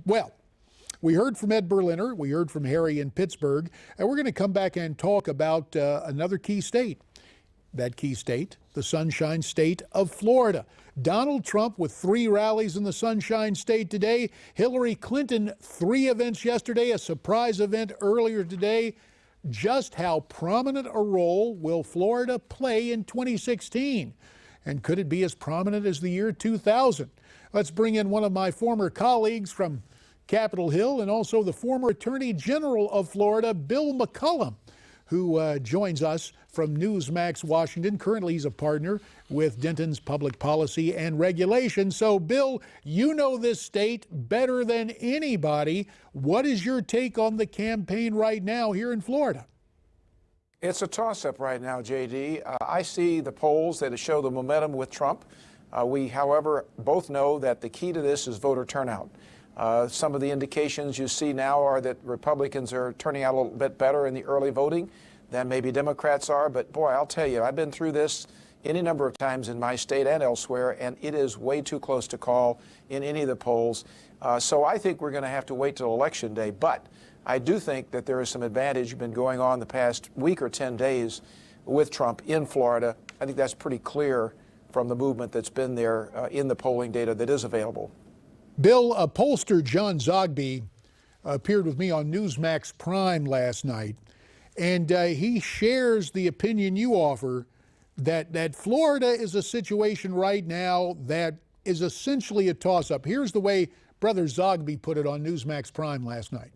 Well, we heard from Ed Berliner, we heard from Harry in Pittsburgh, and we're going to come back and talk about another key state. That key state, the Sunshine State of Florida. Donald Trump with 3 rallies in the Sunshine State today. Hillary Clinton, 3 events yesterday, a surprise event earlier today. Just how prominent a role will Florida play in 2016? And could it be as prominent as the year 2000? Let's bring in one of my former colleagues from Capitol Hill and also the former Attorney General of Florida, Bill McCollum, who joins us from Newsmax, Washington. Currently, he's a partner with Denton's Public Policy and Regulation. So, Bill, you know this state better than anybody. What is your take on the campaign right now here in Florida? It's a toss-up right now, J.D. I see the polls that show the momentum with Trump. We, however, both know that the key to this is voter turnout. Some of the indications you see now are that Republicans are turning out a little bit better in the early voting than maybe Democrats are. But boy, I'll tell you, I've been through this any number of times in my state and elsewhere, and it is way too close to call in any of the polls. So I think we're going to have to wait till Election Day. But I do think that there is some advantage been going on the past week or 10 days with Trump in Florida. I think that's pretty clear from the movement that's been there in the polling data that is available. Bill, pollster John Zogby appeared with me on Newsmax Prime last night, and he shares the opinion you offer that Florida is a situation right now that is essentially a toss-up. Here's the way Brother Zogby put it on Newsmax Prime last night.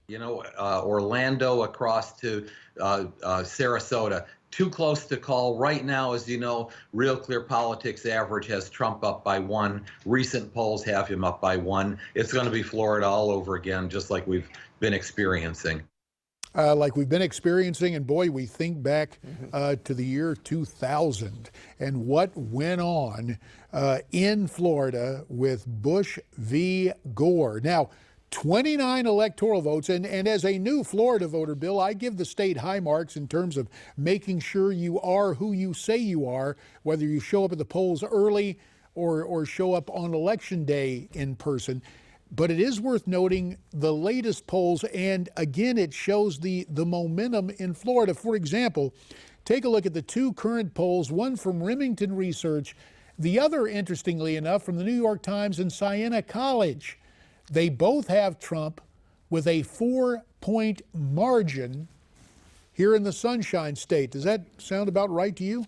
You know, Orlando across to Sarasota. Too close to call. Right now, as you know, Real Clear Politics average has Trump up by 1. Recent polls have him up by 1. It's going to be Florida all over again, just like we've been experiencing. And boy, we think back to the year 2000 and what went on in Florida with Bush v. Gore. Now, 29 electoral votes, and as a new Florida voter, Bill, I give the state high marks in terms of making sure you are who you say you are, whether you show up at the polls early or show up on Election Day in person. But it is worth noting the latest polls, and again, it shows the momentum in Florida. For example, take a look at the 2 current polls, one from Remington Research, the other, interestingly enough, from the New York Times and Siena College. They both have Trump with a 4-point margin here in the Sunshine State. Does that sound about right to you?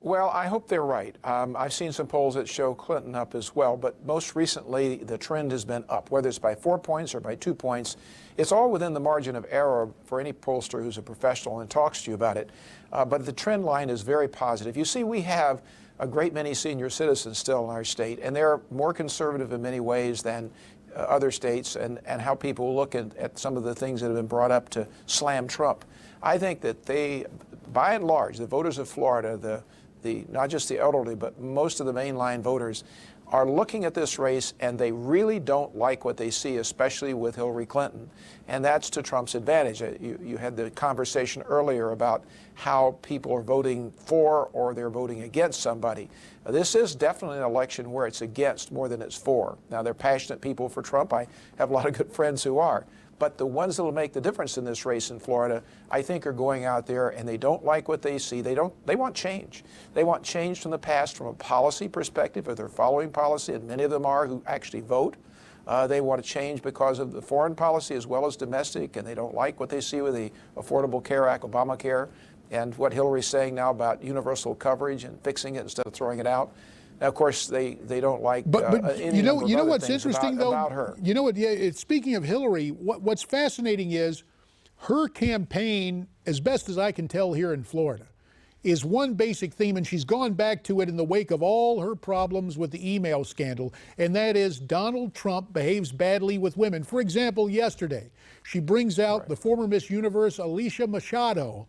Well, I hope they're right. I've seen some polls that show Clinton up as well, but most recently the trend has been up, whether it's by 4 points or by 2 points. It's all within the margin of error for any pollster who's a professional and talks to you about it. But the trend line is very positive. You see, we have a great many senior citizens still in our state, and they're more conservative in many ways than other states, and how people look at some of the things that have been brought up to slam Trump. I think that they, by and large, the voters of Florida, not just the elderly, but most of the mainline voters, are looking at this race and they really don't like what they see, especially with Hillary Clinton. And that's to Trump's advantage. You had the conversation earlier about how people are voting for or they're voting against somebody. This is definitely an election where it's against more than it's for. Now, they're passionate people for Trump. I have a lot of good friends who are. But the ones that will make the difference in this race in Florida, I think, are going out there and they don't like what they see. They want change. They want change from the past from a policy perspective, if they're following policy, and many of them are who actually vote. They want to change because of the foreign policy as well as domestic, and they don't like what they see with the Affordable Care Act, Obamacare, and what Hillary's saying now about universal coverage and fixing it instead of throwing it out. Now, of course, they don't like. But you know what's interesting about her. You know what? Yeah, speaking of Hillary, what's fascinating is her campaign, as best as I can tell here in Florida, is one basic theme, and she's gone back to it in the wake of all her problems with the email scandal, and that is Donald Trump behaves badly with women. For example, yesterday, she brings out the former Miss Universe, Alicia Machado,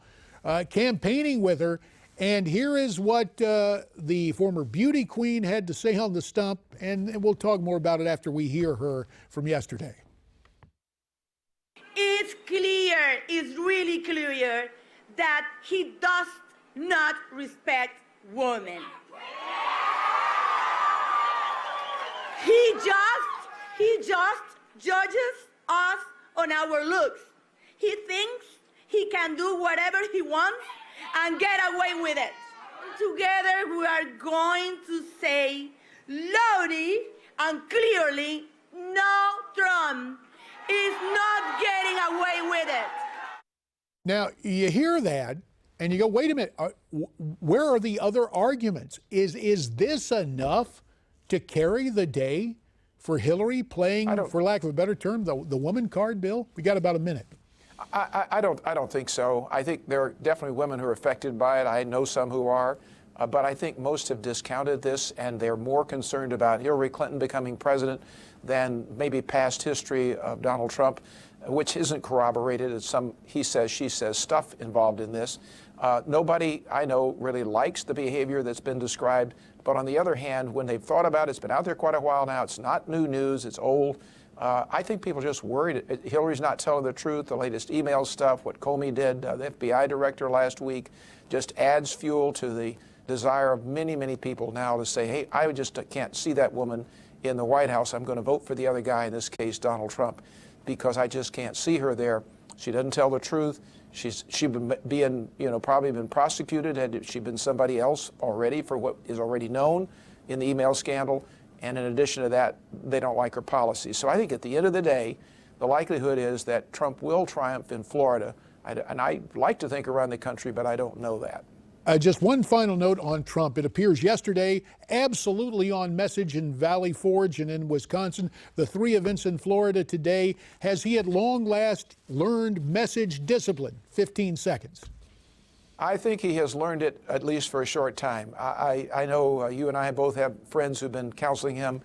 campaigning with her. And here is what the former beauty queen had to say on the stump, and we'll talk more about it after we hear her from yesterday. It's clear, it's really clear that he does not respect women. He just judges us on our looks. He thinks he can do whatever he wants and get away with it. Together we are going to say loudly and clearly, no, Trump is not getting away with it. Now, you hear that and you go, wait a minute, where are the other arguments? Is this enough to carry the day for Hillary playing, for lack of a better term, the woman card, Bill? We got about a minute. I don't think so. I think there are definitely women who are affected by it. I know some who are. But I think most have discounted this, and they're more concerned about Hillary Clinton becoming president than maybe past history of Donald Trump, which isn't corroborated. It's some he says, she says stuff involved in this. Nobody I know really likes the behavior that's been described. But on the other hand, when they've thought about it, it's been out there quite a while now. It's not new news. It's old. I think people are just worried. Hillary's not telling the truth. The latest email stuff, what Comey did, the FBI director last week, just adds fuel to the desire of many, many people now to say, hey, I just can't see that woman in the White House. I'm going to vote for the other guy, in this case, Donald Trump, because I just can't see her there. She doesn't tell the truth. She's been probably been prosecuted had she been somebody else already for what is already known in the email scandal. And in addition to that, they don't like her policies. So I think at the end of the day, the likelihood is that Trump will triumph in Florida. And I like to think around the country, but I don't know that. Just one final note on Trump. It appears yesterday absolutely on message in Valley Forge and in Wisconsin. The 3 events in Florida today. Has he at long last learned message discipline? 15 seconds. I think he has learned it at least for a short time. I know you and I both have friends who've been counseling him.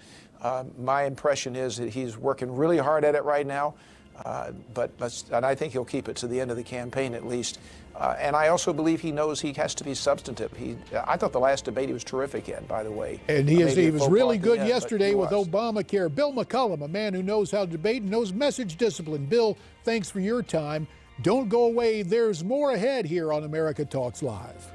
My impression is that he's working really hard at it right now. And I think he'll keep it to the end of the campaign at least. And I also believe he knows he has to be substantive. I thought the last debate he was terrific in, by the way. And he was really good yesterday with Obamacare. Bill McCollum, a man who knows how to debate and knows message discipline. Bill, thanks for your time. Don't go away. There's more ahead here on America Talks Live.